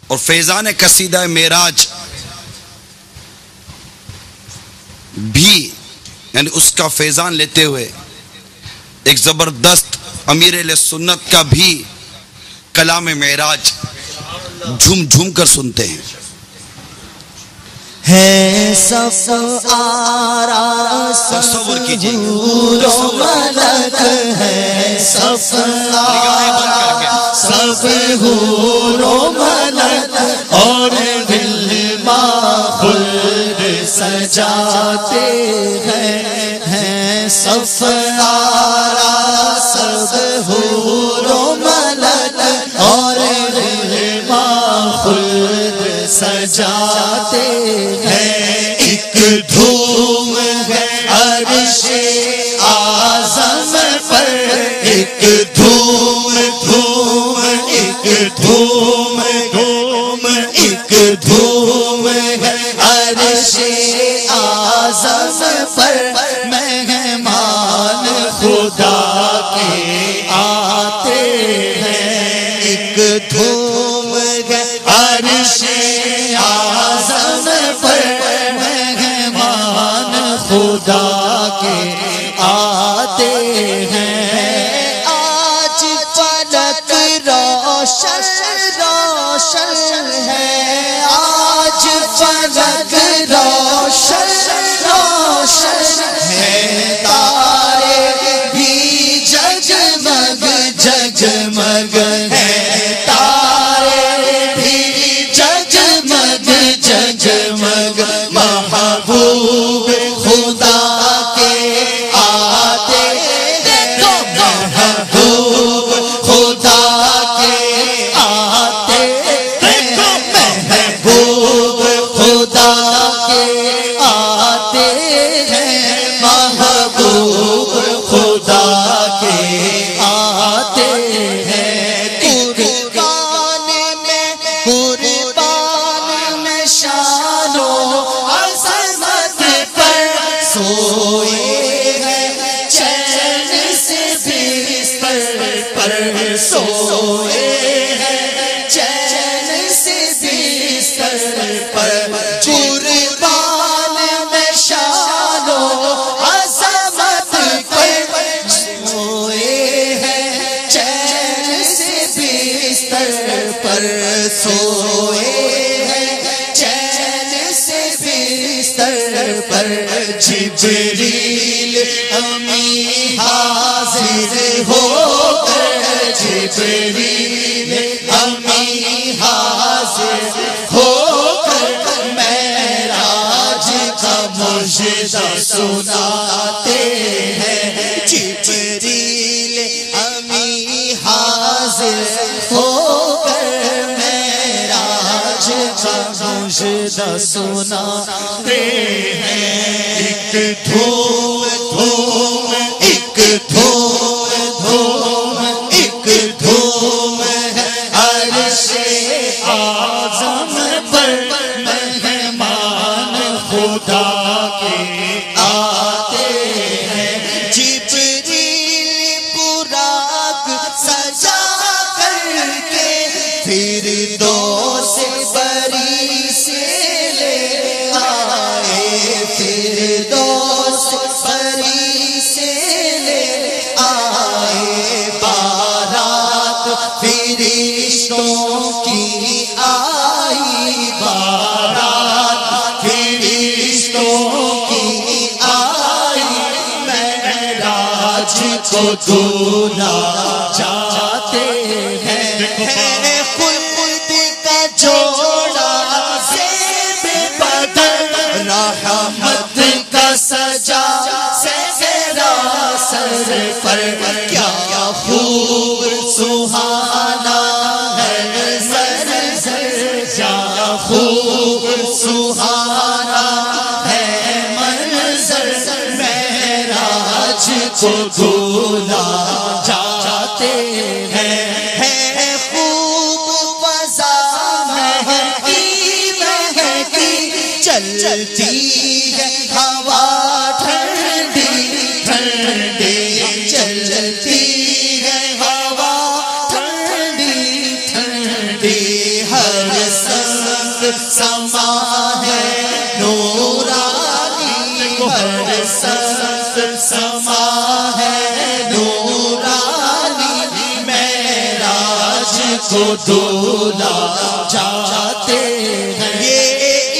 اور فیضان قصیدہ معراج بھی یعنی اس کا فیضان لیتے ہوئے ایک زبردست امیر اہل سنت کا بھی کلام معراج جھوم جھوم کر سنتے ہیں. ہے صف آراس تصور کیجئے ملک ہے صف آراس حور و ملک اور غلما خلد سجاتے ہیں صف آراس حور و ملک اور غلما خلد سجاتے ہیں. ایک دھوم ہے عرش اعظم پر ایک دھوم دھوم ایک دھوم دھوم ایک دھوم ہے عرش اعظم پر مہمان خدا کے آتے ہیں. ایک دھوم ہے عرش اعظم پر مہمان خدا کے آتے ہیں. آج فلک روشن روشن ہے آج فلک روشن روشن ہے تارے بھی جگمگ جگمگ ہے تارے بھی جگمگ جگمگ محبوب خدا کے آتے دیکھو محبوب خدا کے آتے دیکھو محبوب خدا کے آتے ہیں محبوب خدا کے آتے ہیں. قربان میں شان و عظمت پر سوئے ہیں چین سے بستر پر سوئے ہیں چین سے بستر پر قربان میں شان و عظمت پر سوئے ہیں چین سے بستر پر سوئے ہیں چین سے بستر پر. جبریل امی حاضر ہو کر جبریل امی حاضر ہو کر معراج کا مجدہ سناتے ہیں. جبریل امی حاضر ہو کر معراج کا مجدہ سناتے ہیں. ایک دھوم دھوم ایک دھوم دھوم ایک دھوم ہے عرش اعظم پر مہمان خدا کے آتے ہیں. جبریل براق سجا کر کے پھر دو سے بری سے لے آئے پھر دو سے بری سے لے آئے. بارات فرشتوں کی آئی بارات فرشتوں کی آئی معراج کو دولہا جاتے ہیں. خلد کا جوڑا زیب بدر رحمت کا سجا سہرا سر پر کیا خوب سہانا ہے منظر کیا خوب سہانا ہے منظر معراج کو دولہا جاتے ہیں. خوب فضا مہکی مہکی چلتی ہے ہوا ٹھنڈی ٹھنڈی چلتی ہے ہوا ٹھنڈی ٹھنڈی. ہر संग समा है नूरानी, हर संग समा है नूरानी, मेराज को दूल्हा जाते हैं। ये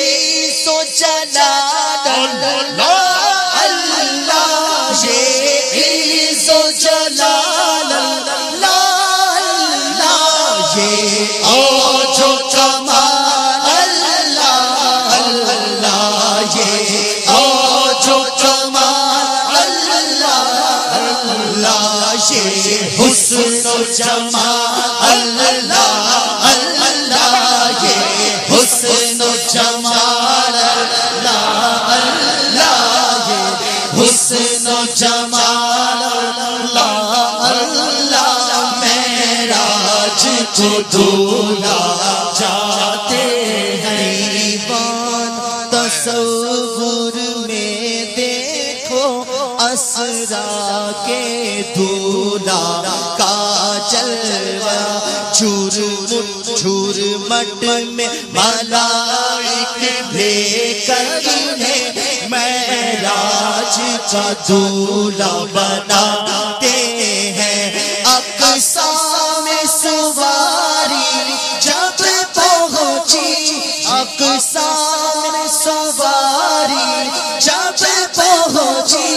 ईसो जलाल अल्लाह, ये ईसो जलाल अल्लाह, ये ओ जो कमाल अल्लाह अल्लाह, ये ओ जो कमाल अल्लाह अल्लाह, ये हुस्न जमाल अल्लाह अल्लाह, ये हुस्न जमाल अल्लाह अल्लाह, ये हुस्न जमाल अल्लाह अल्लाह, मेराज को दूल्हा जाते हैं। तसव्वुर में देखो असरा के दूल्हा का जलवा, झुरमुट में मलाइक लेकर इन्हें मेराज का दूल्हा बनाते हैं। अक़सा में सवारी जब पहुंची, अक़सा में सवारी जब पहुंची,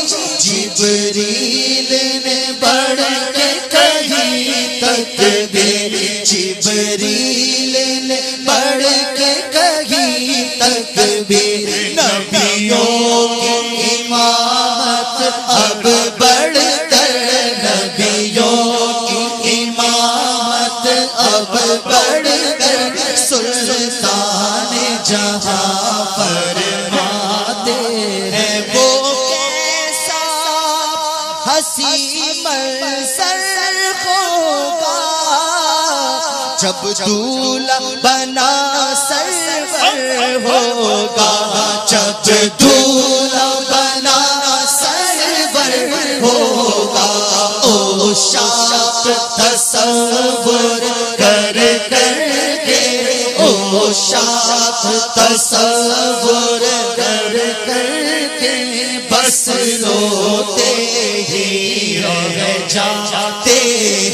जिब्रील ने बढ़ के कही तकबीर, जिब्रील ने बढ़ के कही तकबीर, नबियों की इमामत अब बढ़कर, नबियों की इमामत अब बढ़कर, सुल्तान जहां फरमाते हैं। वो कैसा हसी मंज़र होगा जब दूल्हा बना सरवर होगा, जब दूल्हा बना सरवर होगा। ओ शाप तसव्वुर कर करके, ओ शाप तसव्वुर कर करके, बस रोते ही रह जाते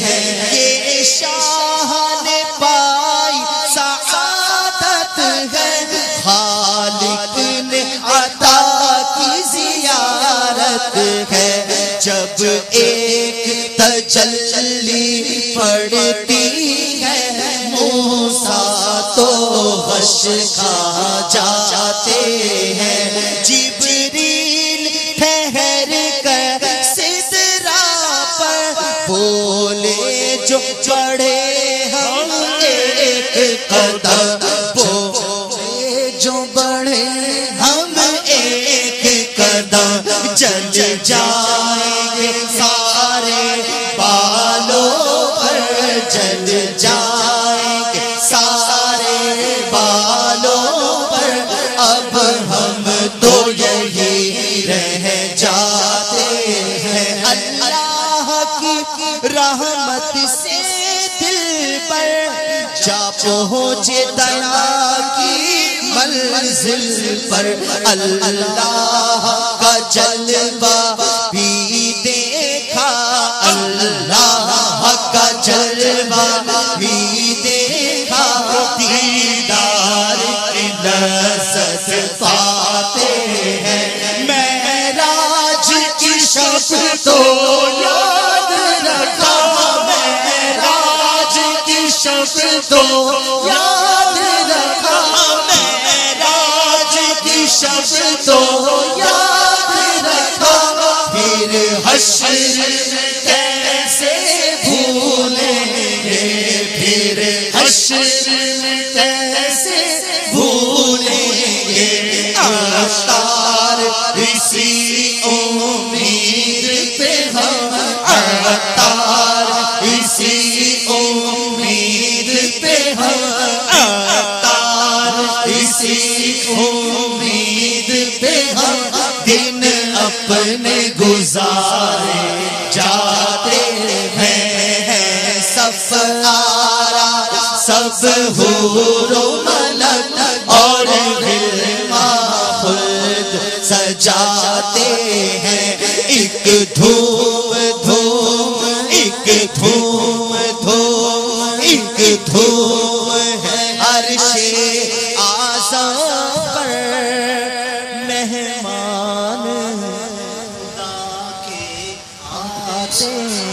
हैं। ये शाह ने पाई सआदत है, खालिक ने अता की ज़ियारत है। जब एक तजल्ली पड़ती है मूसा तो हश खा जाते हैं। जिब्रील ठहर कर सिदरा पर बोले जो बढ़े हम एक कदम, बोले जो बढ़े हम एक कदम, जल जाएंगे सारे बालों पर, जल जाएंगे सारे बालों पर, अब हम तो यही रह जाते हैं। अल्लाह की रहमत से दिल पर जा पहुँचे दया की मंजिल पर, अल्लाह का जलवा भी देखा, अल्लाह का जलवा भी देखा, दीदार की लज़्ज़त पाते हैं। मेराज की शब तो याद रखा, मेराज की शब तो याद रखा, मेराज की शब तो याद रखा, फिर हश्र में कैसे भूलेंगे, फिर हश्र में कैसे भूलेंगे। अतार इसी उम्मीद पे हम, अतार इसी उम्मीद पे हम, अतार इसी उम्मीद पे हम, दिन अपने गुजारे जाते हैं। सफारा सब हूरों ہیں ایک دھوم دھوم ایک دھوم دھوم ایک دھوم ہے عرش اعظم پر مہمان خدا کے آتے